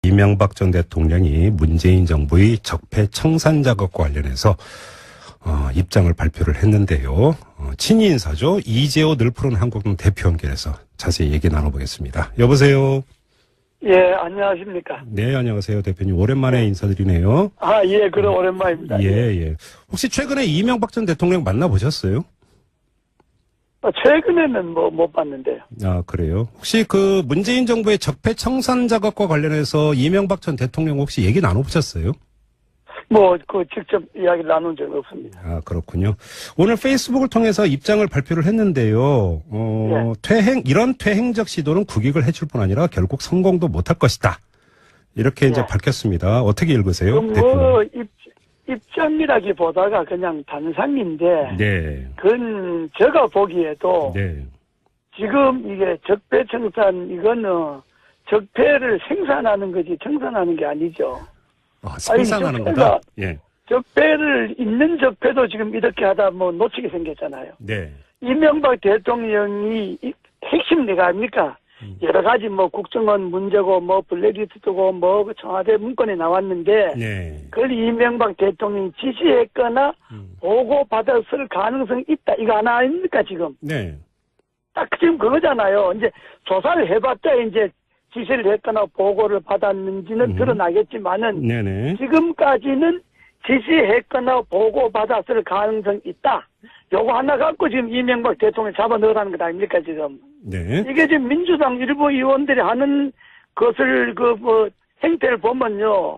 이명박 전 대통령이 문재인 정부의 적폐 청산 작업과 관련해서 입장을 발표를 했는데요. 친위 인사죠. 이재호 늘푸른 한국당 대표 연결해서 자세히 얘기 나눠보겠습니다. 여보세요. 예, 안녕하십니까. 네, 안녕하세요. 대표님. 오랜만에 인사드리네요. 아, 예, 그럼 오랜만입니다. 예. 혹시 최근에 이명박 전 대통령 만나보셨어요? 최근에는 못 봤는데요. 아, 그래요? 혹시 그 문재인 정부의 적폐 청산 작업과 관련해서 이명박 전 대통령 혹시 얘기 나눠보셨어요? 직접 이야기를 나눈 적은 없습니다. 아, 그렇군요. 오늘 페이스북을 통해서 입장을 발표를 했는데요. 이런 퇴행적 시도는 국익을 해줄 뿐 아니라 결국 성공도 못할 것이다. 이렇게 이제 밝혔습니다. 어떻게 읽으세요? 입장이라기보다가 그냥 단상인데. 네. 그건 제가 보기에도. 네. 지금 이게 적폐청산, 이거는 적폐를 생산하는 거지 청산하는 게 아니죠. 생산하는 거다? 예. 적폐를, 있는 적폐도 지금 이렇게 하다 놓치게 생겼잖아요. 네. 이명박 대통령이 핵심 내가 아닙니까? 여러 가지 국정원 문제고 블랙리스트고 청와대 문건에 나왔는데. 네. 그걸 이명박 대통령이 지시했거나 보고받았을 가능성이 있다. 이거 하나 아닙니까, 지금? 네. 딱 지금 그거잖아요. 이제 조사를 해봤자 이제 지시를 했거나 보고를 받았는지는 드러나겠지만은 네네. 지금까지는 지시했거나 보고받았을 가능성이 있다. 요거 하나 갖고 지금 이명박 대통령 잡아 넣으라는 것 아닙니까 지금. 네. 이게 지금 민주당 일부 의원들이 하는 것을 행태를 보면요.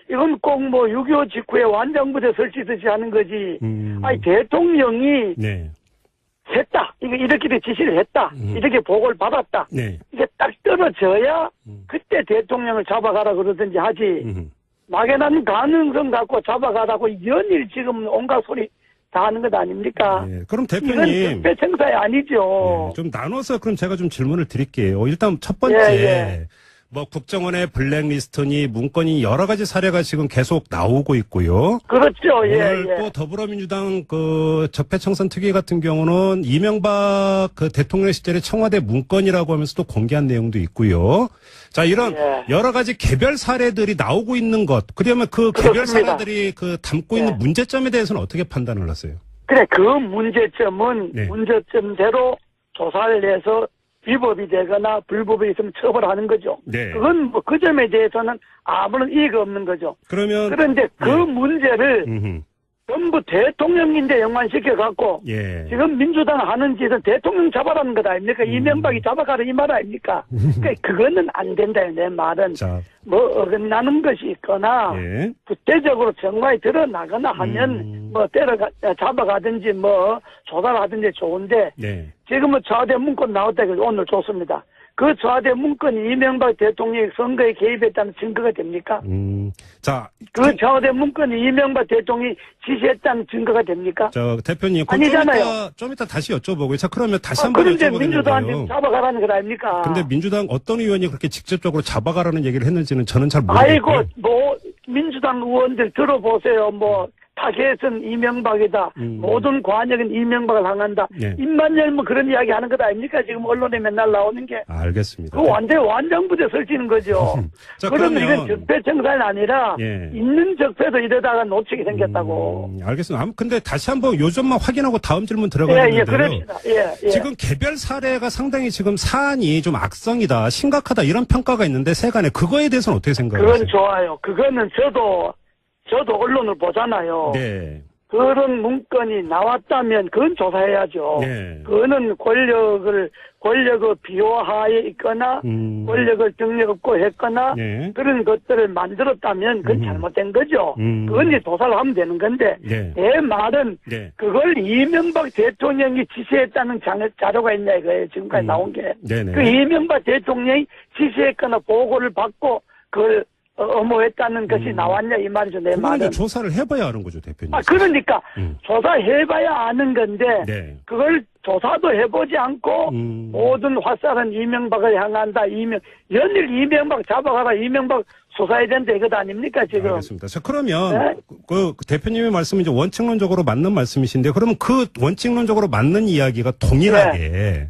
이건 꼭 6.25 직후에 완장부대 설치듯이 하는 거지. 아니 대통령이 네. 했다. 이렇게 지시를 했다. 이렇게 보고를 받았다. 네. 이게 딱 떨어져야 그때 대통령을 잡아가라 그러든지 하지. 막연한 가능성 갖고 잡아가라고 연일 지금 온갖 소리 다 하는 것 아닙니까? 네. 그럼 대표님. 이건 적폐청산이 아니죠. 네. 좀 나눠서 그럼 제가 좀 질문을 드릴게요. 일단 첫 번째. 국정원의 블랙리스트니 문건이 여러 가지 사례가 지금 계속 나오고 있고요. 그렇죠. 오늘 또 더불어민주당 적폐청산 특위 같은 경우는 이명박 대통령 시절의 청와대 문건이라고 하면서 또 공개한 내용도 있고요. 자, 이런 여러 가지 개별 사례들이 나오고 있는 것. 그러면 개별 사례들이 담고 있는 문제점에 대해서는 어떻게 판단을 하세요? 그래, 그 문제점은 문제점대로 조사를 해서 위법이 되거나 불법이 있으면 처벌하는 거죠. 네. 그건 그 점에 대해서는 아무런 이의가 없는 거죠. 그런데 그 문제를 전부 대통령인데 연관시켜갖고 지금 민주당 하는 짓은 대통령 잡아라는 것 아닙니까? 이명박이 잡아가라 이 말 아닙니까? 그러니까 그거는 안 된다. 내 말은. 자. 어긋나는 것이 있거나 구체적으로 정말 드러나거나 하면 잡아가든지 조사를 하든지 좋은데 지금은 청와대 문건 나왔다 해서 오늘 좋습니다. 그 청와대 문건이 이명박 대통령이 선거에 개입했다는 증거가 됩니까? 자, 그 청와대 문건이 이명박 대통령이 지시했다는 증거가 됩니까? 대표님, 아니잖아요. 좀 이따 다시 여쭤보고요. 자, 그러면 다시 한번 그런데 여쭤보겠는데요. 민주당한테 잡아가라는 것 아닙니까? 근데 민주당 어떤 의원이 그렇게 직접적으로 잡아가라는 얘기를 했는지는 저는 잘 모르겠고요. 아이고, 민주당 의원들 들어보세요. 타겟은 이명박이다. 모든 관역은 이명박을 향한다. 입만 열면 그런 이야기 하는 것 아닙니까? 지금 언론에 맨날 나오는 게. 알겠습니다. 그 완장부대 설치는 거죠. 자, 그러면 이건 적폐청산이 아니라 있는 적폐도 이러다가 놓치게 생겼다고. 알겠습니다. 근데 다시 한번 요점만 확인하고 다음 질문 들어가겠는데요. 그럽시다. 지금 개별 사례가 상당히 지금 사안이 좀 악성이다, 심각하다 이런 평가가 있는데 세간에 그거에 대해서는 어떻게 생각하세요? 그건 좋아요. 그거는 저도 언론을 보잖아요. 네. 그런 문건이 나왔다면 그건 조사해야죠. 그거는 권력을 비호하에 있거나 권력을 등력 없고 했거나 그런 것들을 만들었다면 그건 잘못된 거죠. 그건 이제 조사를 하면 되는 건데 내 말은 그걸 이명박 대통령이 지시했다는 자료가 있냐 이거예요. 지금까지 나온 게. 그 이명박 대통령이 지시했거나 보고를 받고 그걸 엄호했다는 것이 나왔냐 이 말이죠. 내 말은. 조사를 해봐야 아는 거죠, 대표님. 그러니까 조사해봐야 아는 건데 그걸 조사도 해보지 않고 모든 화살은 이명박을 향한다. 연일 이명박 잡아가라. 이명박 수사해야 된다 이것 아닙니까 지금. 알겠습니다. 자, 그러면 그 대표님의 말씀은 이제 원칙론적으로 맞는 말씀이신데 그러면 그 원칙론적으로 맞는 이야기가 동일하게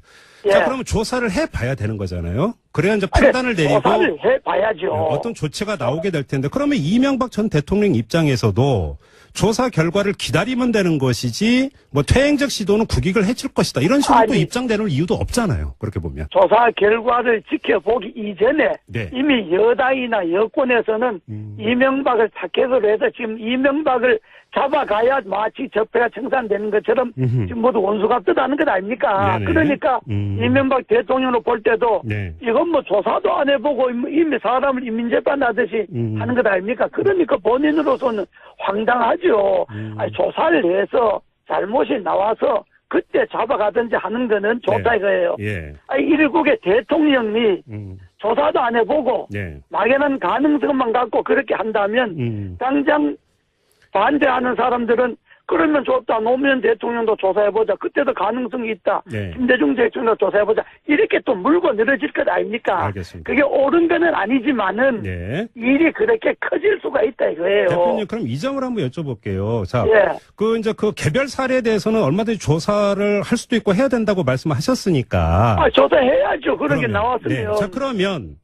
자, 그러면 조사를 해봐야 되는 거잖아요. 그래야 이제 판단을 내리고 조사를 해봐야죠. 어떤 조치가 나오게 될 텐데 그러면 이명박 전 대통령 입장에서도 조사 결과를 기다리면 되는 것이지 뭐 퇴행적 시도는 국익을 해칠 것이다. 이런 식으로 또 입장 내놓을 이유도 없잖아요. 그렇게 보면. 조사 결과를 지켜보기 이전에 네. 이미 여당이나 여권에서는 이명박을 타겟으로 해서 지금 이명박을 잡아가야 마치 적폐가 청산되는 것처럼 지금 모두 원수같다는 것 아닙니까? 네네. 그러니까 이명박 대통령으로 볼 때도 네. 이건 뭐 조사도 안 해보고 이미 사람을 인민재판하듯이 하는 것 아닙니까? 그러니까 본인으로서는 황당하죠. 아니, 조사를 해서 잘못이 나와서 그때 잡아가든지 하는 거는 좋다 네. 이거예요. 예. 아니, 일국의 대통령이 조사도 안 해보고 네. 막연한 가능성만 갖고 그렇게 한다면 당장 반대하는 사람들은 그러면 좋다. 노무현 대통령도 조사해보자. 그때도 가능성이 있다. 네. 김대중 대통령도 조사해보자. 이렇게 또 물고 늘어질 것 아닙니까? 알겠습니다. 그게 옳은 거는 아니지만은 네. 일이 그렇게 커질 수가 있다 이거예요. 대표님 그럼 이 점을 한번 여쭤볼게요. 자, 예. 그 이제 그 개별 사례에 대해서는 얼마든지 조사를 할 수도 있고 해야 된다고 말씀하셨으니까. 조사해야죠. 그런 게 그러면, 나왔으면. 네. 자, 그러면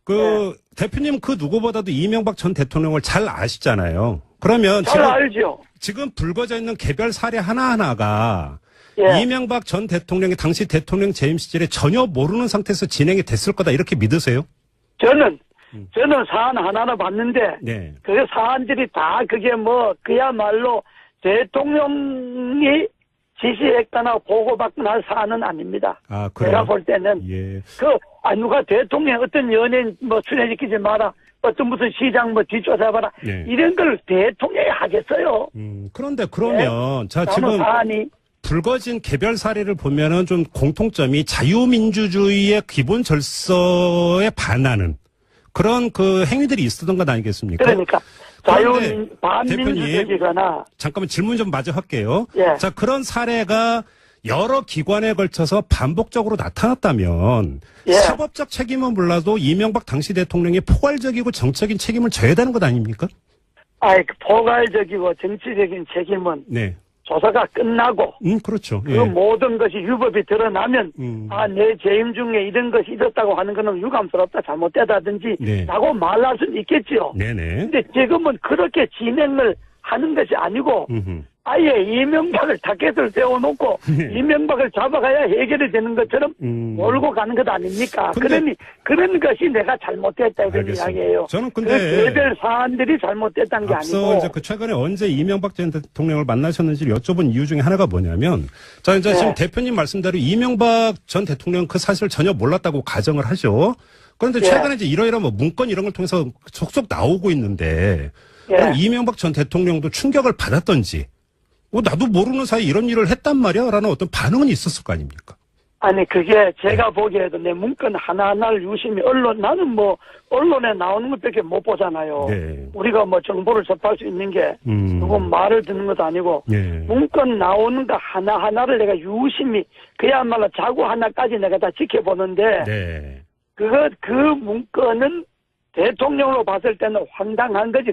그 대표님 그 누구보다도 이명박 전 대통령을 잘 아시잖아요. 그러면 잘 알죠. 지금 불거져 있는 개별 사례 하나하나가 예. 이명박 전 대통령이 당시 대통령 재임 시절에 전혀 모르는 상태에서 진행이 됐을 거다 이렇게 믿으세요? 저는 사안 하나하나 봤는데 네. 그 사안들이 다 그게 뭐 그야말로 대통령이 지시했거나 보고받거나 할 사안은 아닙니다. 아, 그래요? 제가 볼 때는 예. 누가 대통령 어떤 연예인 뭐 출연시키지 마라. 어떤 무슨 시장 뭐 뒷조사해봐라. 네. 이런 걸 대통령이 하겠어요. 그런데 그러면 자 지금 지금 사안이 불거진 개별 사례를 보면은 좀 공통점이 자유민주주의의 기본 절서에 반하는 그런 그 행위들이 있었던 것 아니겠습니까? 그러니까 그런데 반민주적이거나 잠깐만 질문 좀 마저 할게요. 예. 자, 그런 사례가 여러 기관에 걸쳐서 반복적으로 나타났다면 예. 사법적 책임은 몰라도 이명박 당시 대통령이 포괄적이고 정적인 책임을 져야 되는 것 아닙니까? 포괄적이고 정치적인 책임은 네. 조사가 끝나고 그렇죠. 그 모든 것이 유법이 드러나면 내 재임 중에 이런 것이 있었다고 하는 것은 유감스럽다 잘못되다든지 네. 라고 말할 수는 있겠죠. 네네. 근데 지금은 그렇게 진행을 하는 것이 아니고 아예 이명박을 타겟을 세워놓고 이명박을 잡아가야 해결이 되는 것처럼 몰고 가는 것 아닙니까? 그러니 그런 것이 내가 잘못됐다 이런 알겠습니다. 이야기예요. 저는 근데 개별 사안들이 잘못됐다는 게 앞서 아니고 이제 그 최근에 언제 이명박 전 대통령을 만나셨는지를 여쭤본 이유 중에 하나가 뭐냐면 자 이제 지금 대표님 말씀대로 이명박 전 대통령 그 사실을 전혀 몰랐다고 가정을 하죠. 그런데 최근에 이제 이러이러한 뭐 문건 이런 걸 통해서 속속 나오고 있는데 그럼 이명박 전 대통령도 충격을 받았던지 나도 모르는 사이 이런 일을 했단 말이야 라는 어떤 반응은 있었을 거 아닙니까? 아니 그게 제가 보기에도 내 문건 하나하나를 유심히 나는 뭐 언론에 나오는 것밖에 못 보잖아요. 네. 우리가 뭐 정보를 접할 수 있는 게 누구 말을 듣는 것도 아니고 문건 나오는 거 하나하나를 내가 유심히 그야말로 자고 하나까지 내가 다 지켜보는데 네. 그 문건은 대통령으로 봤을 때는 황당한 거지.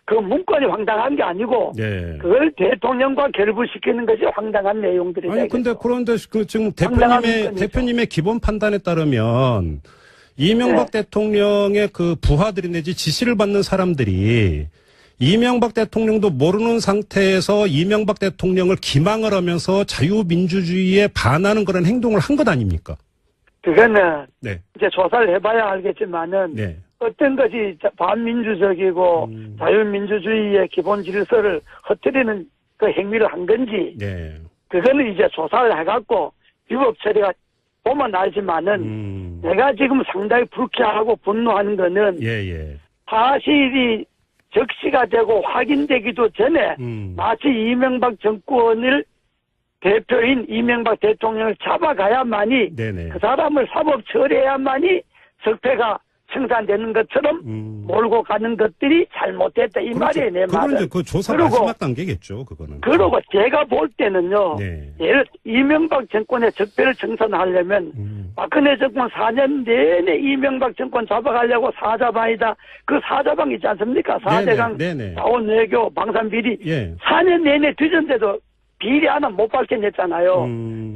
그 문건이 황당한 게 아니고 그걸 대통령과 결부시키는 것이 황당한 내용들이다. 아니 근데 그런데 그 지금 대표님의 기본 판단에 따르면 이명박 대통령의 그 부하들이 내지 지시를 받는 사람들이 이명박 대통령도 모르는 상태에서 이명박 대통령을 기망을 하면서 자유민주주의에 반하는 그런 행동을 한 것 아닙니까? 그거는 이제 조사를 해봐야 알겠지만은 어떤 것이 반민주적이고 자유민주주의의 기본 질서를 흐트리는 그 행위를 한 건지 그거는 이제 조사를 해갖고 위법 처리가 보면 알지만은 내가 지금 상당히 불쾌하고 분노하는 거는 사실이 적시가 되고 확인되기도 전에 마치 이명박 정권을 대표인 이명박 대통령을 잡아가야만이 그 사람을 사법 처리해야만이 적폐가 청산되는 것처럼 몰고 가는 것들이 잘못됐다 이 말이에요. 내 말은. 그건 이제 그 조사 마지막 단계겠죠. 그거는. 그리고 제가 볼 때는요. 이명박 정권의 적폐를 청산하려면 박근혜 정권 4년 내내 이명박 정권 잡아가려고 사자방이다. 그 사자방 있지 않습니까? 4대강, 자원 외교, 방산비리 4년 내내 뒤졌는데도 비리 하나 못 밝혀냈잖아요.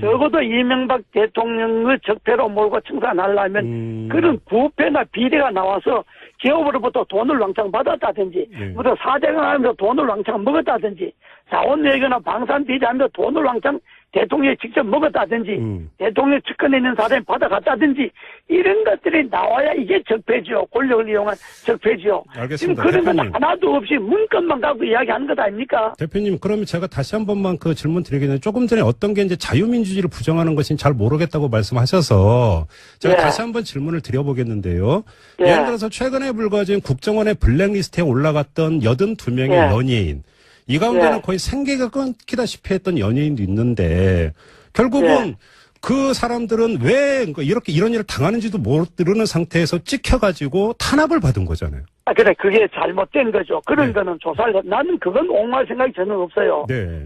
적어도 이명박 대통령을 적폐로 몰고 청산하려면 그런 부패나 비리가 나와서 기업으로부터 돈을 왕창 받았다든지 무슨 사대강 하면서 돈을 왕창 먹었다든지 자원외교나 방산 비리하면서 돈을 왕창 대통령이 직접 먹었다든지 대통령 측근에 있는 사람이 받아갔다든지 이런 것들이 나와야 이게 적폐지요. 권력을 이용한 적폐지요. 알겠습니다. 지금 그런 건 대표님. 하나도 없이 문건만 갖고 이야기하는 것 아닙니까? 대표님, 그러면 제가 다시 한 번만 그 질문 드리겠는데 조금 전에 어떤 게 이제 자유민주주의를 부정하는 것인지 잘 모르겠다고 말씀하셔서 제가 예. 다시 한번 질문을 드려보겠는데요. 예. 예를 들어서 최근에 불거진 국정원의 블랙리스트에 올라갔던 82명의 예. 연예인. 이 가운데는 예. 거의 생계가 끊기다시피 했던 연예인도 있는데 결국은 예. 그 사람들은 왜 이렇게 이런 일을 당하는지도 모르는 상태에서 찍혀가지고 탄압을 받은 거잖아요. 그래, 그게 잘못된 거죠. 그런 네. 거는 조사를, 나는 그건 옹호할 생각이 전혀 없어요. 네.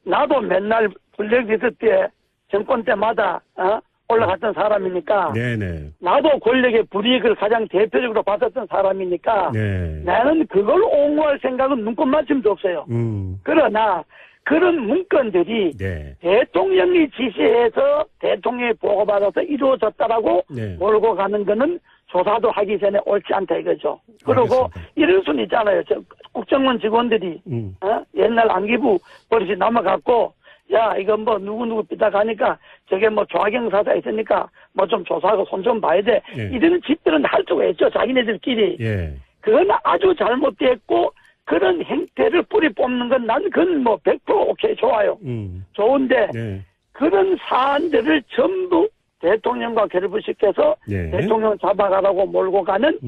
나도 맨날 블랙리스트 때, 정권 때마다, 올라갔던 사람이니까. 네네. 나도 권력의 불이익을 가장 대표적으로 받았던 사람이니까. 네. 나는 그걸 옹호할 생각은 눈꽃만큼도 없어요. 그러나, 그런 문건들이 네. 대통령이 지시해서 대통령이 보고받아서 이루어졌다라고 네. 몰고 가는 거는 조사도 하기 전에 옳지 않다 이거죠. 그리고 알겠습니다. 이럴 수는 있잖아요. 국정원 직원들이 옛날 안기부 버릇이 남아갖고 야 이거 뭐 누구 삐딱하니까 저게 뭐 조하경사다 있으니까 뭐 좀 조사하고 손 좀 봐야 돼. 예. 이런 짓들은 할 수가 있죠. 자기네들끼리. 예. 그건 아주 잘못됐고 그런 행태를 뿌리 뽑는 건 난 그건 뭐 100% 오케이 좋아요. 좋은데 네. 그런 사안들을 전부 대통령과 결부을 시켜서 네. 대통령 잡아가라고 몰고 가는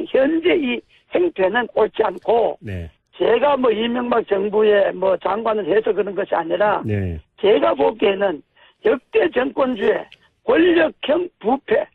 현재 이 행태는 옳지 않고 네. 제가 뭐 이명박 정부의 뭐 장관을 해서 그런 것이 아니라 네. 제가 보기에는 역대 정권주의 권력형 부패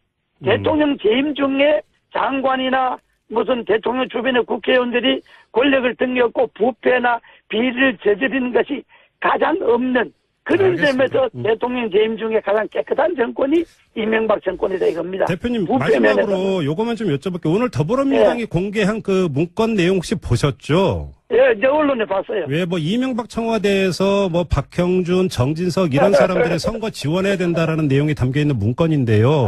대통령 재임 중에 장관이나 무슨 대통령 주변의 국회의원들이 권력을 등겼고 부패나 비리를 저지르는 것이 가장 없는 그런 알겠습니다. 점에서 대통령 재임 중에 가장 깨끗한 정권이 이명박 정권이다 이겁니다. 대표님 부패 면에서는. 마지막으로 요거만 좀 여쭤볼게요. 오늘 더불어민주당이 공개한 그 문건 내용 혹시 보셨죠? 예, 내 언론에 봤어요. 왜 뭐 이명박 청와대에서 뭐 박형준, 정진석 이런 사람들의 선거 지원해야 된다라는 내용이 담겨 있는 문건인데요.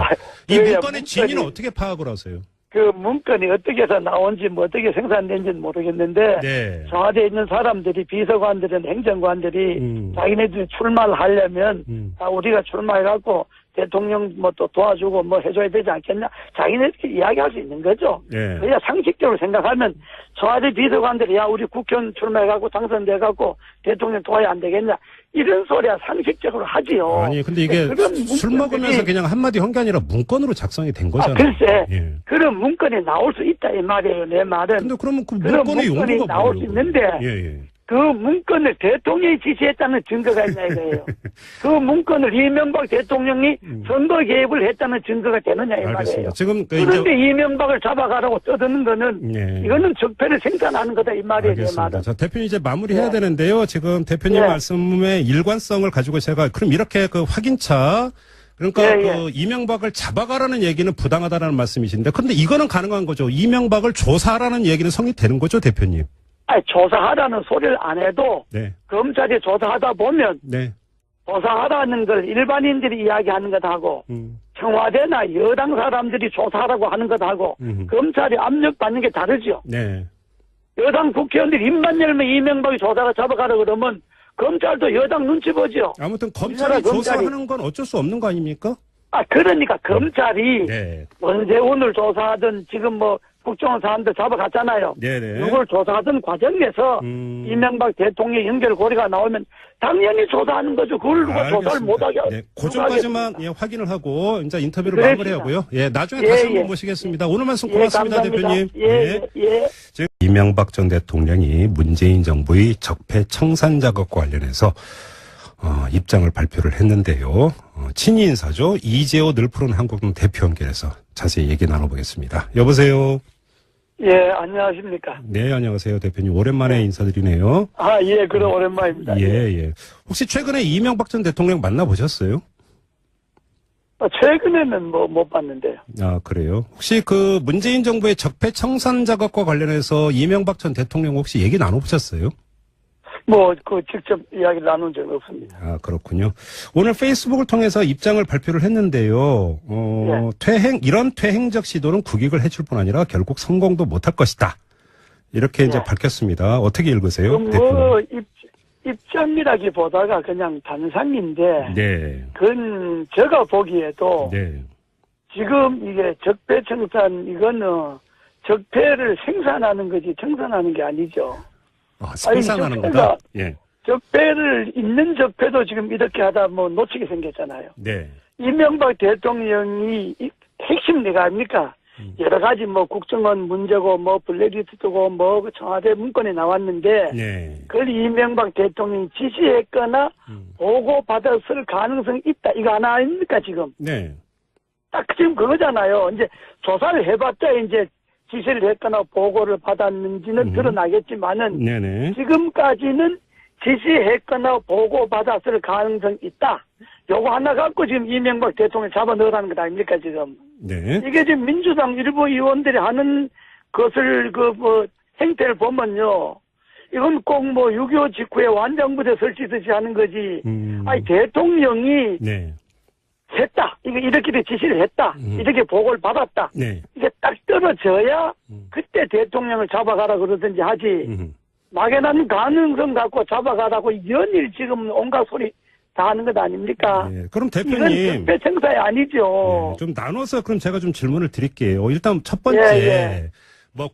이 예, 문건의 진위는 문건이- 어떻게 파악을 하세요? 그 문건이 어떻게 해서 나온지 뭐 어떻게 생산된지는 모르겠는데 네. 청와대에 있는 사람들이 비서관들은 행정관들이 자기네들이 출마를 하려면 우리가 출마해갖고 대통령 뭐 또 도와주고 뭐 해줘야 되지 않겠냐 자기네들끼리 이야기할 수 있는 거죠. 네. 그냥 상식적으로 생각하면 청와대 비서관들이 야 우리 국회의원 출마해갖고 당선돼갖고 대통령 도와야 안 되겠냐 이런 소리야 상식적으로 하지요. 아니 근데 이게 그런 술 문건들이- 먹으면서 그냥 한마디 한 게 아니라 문건으로 작성이 된 거잖아요. 글쎄 예. 그런 문건이 나올 수 있다 이 말이에요. 내 말은. 근데 그러면 그 그런 문건의 문건이 용도가 나올 수 뭐예요? 있는데 예, 예. 그 문건을 대통령이 지시했다는 증거가 있냐 이거예요. 그 문건을 이명박 대통령이 선거 개입을 했다는 증거가 되느냐 이 말이에요. 알겠습니다. 지금 그 그런데 이명박을 잡아가라고 떠드는 거는 예. 이거는 적폐를 생산하는 거다 이 말이에요. 내 알겠습니다. 말은. 자, 대표님 이제 마무리해야 예. 되는데요. 지금 대표님 예. 말씀의 일관성을 가지고 제가 그럼 이렇게 그 확인차 그러니까 예, 예. 그 이명박을 잡아가라는 얘기는 부당하다라는 말씀이신데 근데 이거는 가능한 거죠. 이명박을 조사하라는 얘기는 성립되는 거죠, 대표님. 아니, 조사하라는 소리를 안 해도 네. 검찰이 조사하다 보면 네. 조사하라는 걸 일반인들이 이야기하는 것하고 청와대나 여당 사람들이 조사하라고 하는 것하고 검찰이 압력받는 게 다르죠. 네. 여당 국회의원들이 입만 열면 이명박이 조사가 잡아가라 그러면 검찰도 여당 눈치 보죠. 아무튼 우리나라 검찰이 조사하는 건 어쩔 수 없는 거 아닙니까? 그러니까 검찰이 네. 원세훈을 조사하든 지금 뭐 국정원 사람들 잡아갔잖아요. 네네. 이걸 조사하던 과정에서 이명박 대통령 연결고리가 나오면 당연히 조사하는 거죠. 그걸 누가 조사를 못하게 네, 그 점까지만 예, 확인을 하고 이제 인터뷰를 그렇습니다. 마무리하고요. 예, 나중에 예, 다시 한번 예. 모시겠습니다. 오늘 말씀 고맙습니다, 감사합니다. 대표님. 예. 지금 이명박 전 대통령이 문재인 정부의 적폐 청산 작업과 관련해서 입장을 발표를 했는데요. 친위 인사죠. 이재호 늘푸른 한국당 대표 연결해서 자세히 얘기 나눠보겠습니다. 여보세요. 예, 안녕하십니까. 네, 안녕하세요, 대표님. 오랜만에 인사드리네요. 그럼 오랜만입니다. 예. 혹시 최근에 이명박 전 대통령 만나보셨어요? 최근에는 뭐 못 봤는데요. 아, 그래요? 혹시 그 문재인 정부의 적폐 청산 작업과 관련해서 이명박 전 대통령 혹시 얘기 나눠보셨어요? 직접 이야기를 나눈 적은 없습니다. 아, 그렇군요. 오늘 페이스북을 통해서 입장을 발표를 했는데요. 이런 퇴행적 시도는 국익을 해줄 뿐 아니라 결국 성공도 못할 것이다. 이렇게 이제 밝혔습니다. 어떻게 읽으세요? 입장이라기보다가 그냥 단상인데, 네. 그건 제가 보기에도, 네. 지금 이게 적폐청산, 이거는 적폐를 생산하는 거지 생산하는 게 아니죠. 아, 생산하는 거다? 예. 적폐를, 있는 적폐도 지금 이렇게 하다 놓치게 생겼잖아요. 네. 이명박 대통령이 핵심 내가 아닙니까? 여러 가지 국정원 문제고 블랙리스트고 청와대 문건이 나왔는데 네. 그걸 이명박 대통령이 지시했거나 보고받았을 가능성이 있다. 이거 하나 아닙니까 지금? 네. 딱 지금 그거잖아요. 이제 조사를 해봤자 이제 지시를 했거나 보고를 받았는지는 드러나겠지만은 네네. 지금까지는 지시했거나 보고받았을 가능성이 있다. 요거 하나 갖고 지금 이명박 대통령 잡아 넣으라는 것 아닙니까 지금? 네. 이게 지금 민주당 일부 의원들이 하는 것을 행태를 보면요. 이건 꼭 6.25 직후에 완장부대 설치듯이 하는 거지. 아니 대통령이 네. 했다. 이렇게 지시를 했다. 이렇게 보고를 받았다. 네. 이게 딱 떨어져야 그때 대통령을 잡아가라 그러든지 하지. 막연한 가능성 갖고 잡아가라고 연일 지금 온갖 소리 다 하는 것 아닙니까? 네. 그럼 대표님. 이건 적폐청산이 아니죠. 네. 좀 나눠서 그럼 제가 좀 질문을 드릴게요. 일단 첫 번째.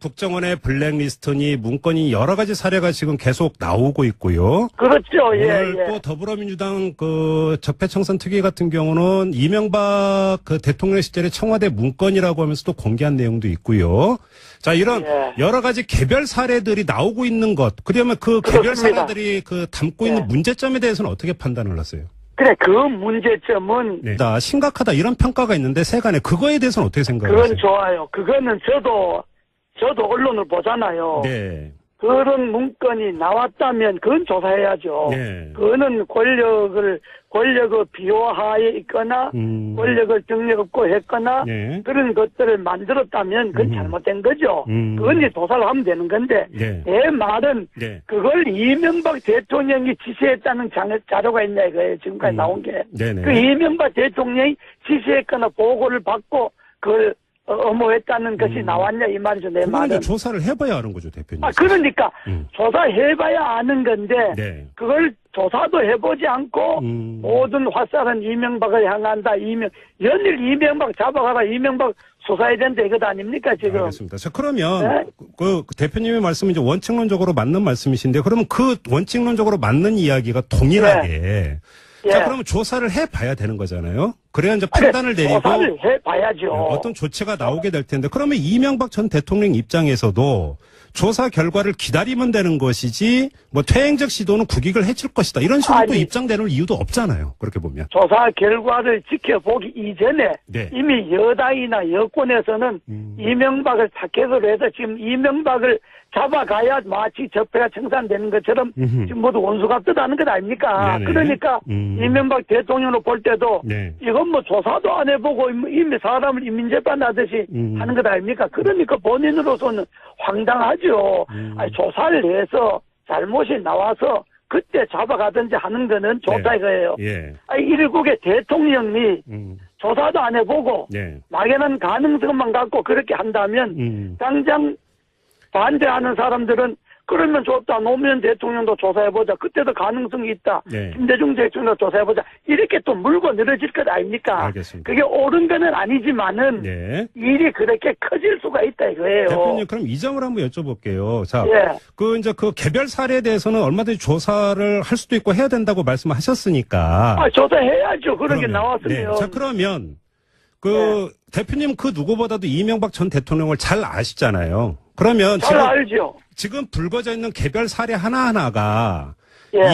국정원의 블랙리스트니 문건이 여러 가지 사례가 지금 계속 나오고 있고요. 그렇죠. 오늘 또 더불어민주당 적폐청산 특위 같은 경우는 이명박 대통령 시절의 청와대 문건이라고 하면서 또 공개한 내용도 있고요. 자, 이런 여러 가지 개별 사례들이 나오고 있는 것. 그러면 그 개별 사례들이 담고 있는 문제점에 대해서는 어떻게 판단을 하세요? 그래, 그 문제점은. 네. 심각하다 이런 평가가 있는데 세간에 그거에 대해서는 어떻게 생각하세요? 그건 좋아요. 그거는 저도 언론을 보잖아요. 네. 그런 문건이 나왔다면 그건 조사해야죠. 네. 그거는 권력을 비호하에 있거나 권력을 등력 없고 했거나 그런 것들을 만들었다면 그건 잘못된 거죠. 그건 이제 조사를 하면 되는 건데 내 말은 그걸 이명박 대통령이 지시했다는 자료가 있냐 이거예요. 지금까지 나온 게. 그 이명박 대통령이 지시했거나 보고를 받고 그걸 엄호했다는 것이 나왔냐 이 말이죠. 내 말은. 조사를 해봐야 아는 거죠, 대표님. 그러니까 조사해봐야 아는 건데 그걸 조사도 해보지 않고 모든 화살은 이명박을 향한다. 연일 이명박 잡아가라. 이명박 수사해야 된다 이것 아닙니까 지금. 알겠습니다. 자, 그러면 그 대표님의 말씀은 이제 원칙론적으로 맞는 말씀이신데 그러면 그 원칙론적으로 맞는 이야기가 동일하게 자, 그러면 조사를 해봐야 되는 거잖아요. 그래야 이제 판단을 내리고. 조사를 해봐야죠. 어떤 조치가 나오게 될 텐데. 그러면 이명박 전 대통령 입장에서도 조사 결과를 기다리면 되는 것이지, 퇴행적 시도는 국익을 해칠 것이다. 이런 식으로 또 입장되는 이유도 없잖아요. 그렇게 보면. 조사 결과를 지켜보기 이전에 이미 여당이나 여권에서는 이명박을 타겟으로 해서 지금 이명박을 잡아가야 마치 적폐가 청산되는 것처럼 지금 모두 원수같듯하는 것 아닙니까? 그러니까 이명박 대통령으로 볼 때도 이건 조사도 안 해보고 이미 사람을 인민재판하듯이 하는 것 아닙니까? 그러니까 본인으로서는 황당하죠. 아니, 조사를 해서 잘못이 나와서 그때 잡아가든지 하는 거는 좋다 이거예요. 아니, 일국의 대통령이 조사도 안 해보고 막연한 가능성만 갖고 그렇게 한다면 당장 반대하는 사람들은 그러면 좋다. 노무현 대통령도 조사해보자. 그때도 가능성이 있다. 김대중 대통령도 조사해보자. 이렇게 또 물고 늘어질 것 아닙니까? 알겠습니다. 그게 옳은 거는 아니지만은 일이 그렇게 커질 수가 있다 이거예요. 대표님, 그럼 이 점을 한번 여쭤볼게요. 자, 그 개별 사례에 대해서는 얼마든지 조사를 할 수도 있고 해야 된다고 말씀하셨으니까. 조사해야죠. 그런 게 나왔으면. 자, 그러면 대표님 그 누구보다도 이명박 전 대통령을 잘 아시잖아요. 그러면 잘 알죠. 지금 불거져 있는 개별 사례 하나하나가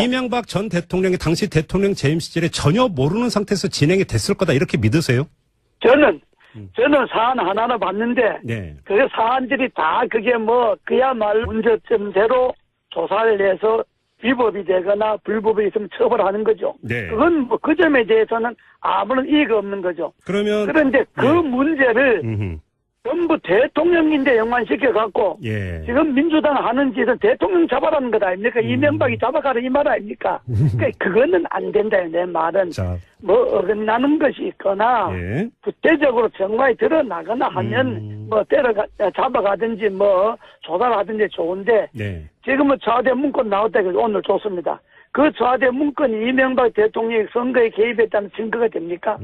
이명박 전 대통령이 당시 대통령 재임 시절에 전혀 모르는 상태에서 진행이 됐을 거다 이렇게 믿으세요? 저는 사안 하나하나 봤는데 그 사안들이 다 그게 그야말로 문제점대로 조사를 해서 위법이 되거나 불법이 있으면 처벌하는 거죠. 그건 그 점에 대해서는 아무런 이의가 없는 거죠. 그런데 그 문제를 전부 대통령인데 연관시켜갖고 예. 지금 민주당 하는 짓은 대통령 잡아라는 것 아닙니까? 이명박이 잡아가라 이 말 아닙니까? 그러니까 그거는 안 된다요. 내 말은. 자. 뭐 어긋나는 것이 있거나 예. 구체적으로 정말 드러나거나 하면 뭐 잡아가든지 뭐 조달하든지 좋은데 네. 지금은 청와대 문건 나왔다 해서 오늘 좋습니다. 그 청와대 문건이 이명박 대통령이 선거에 개입했다는 증거가 됩니까?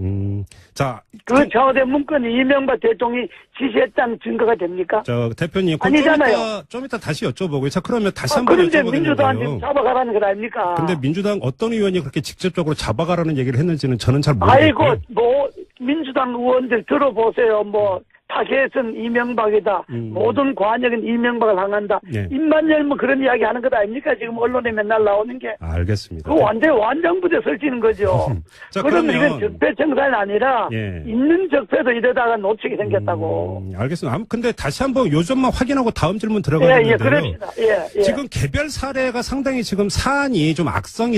자, 그 청와대 문건이 이명박 대통령이 지시했다는 증거가 됩니까? 저 대표님, 아니잖아요. 좀 이따 다시 여쭤보고요. 자, 그러면 다시 한번 그런데 여쭤보겠는데요. 민주당한테 잡아가라는 것 아닙니까? 근데 민주당 어떤 의원이 그렇게 직접적으로 잡아가라는 얘기를 했는지는 저는 잘 아이고, 모르겠고요. 뭐 민주당 의원들 들어보세요. 뭐 타겟은 이명박이다. 모든 관역은 이명박을 향한다. 네. 입만 열면 그런 이야기 하는 것 아닙니까? 지금 언론에 맨날 나오는 게. 알겠습니다. 그 완장부대 설치는 거죠. 자, 그러면 그러면 이건 적폐청산이 아니라 예. 있는 적폐도 이러다가 놓치게 생겼다고. 알겠습니다. 근데 다시 한번 요점만 확인하고 다음 질문 들어가야 되는데요. 그럽시다. 예. 지금 개별 사례가 상당히 지금 사안이 좀 악성이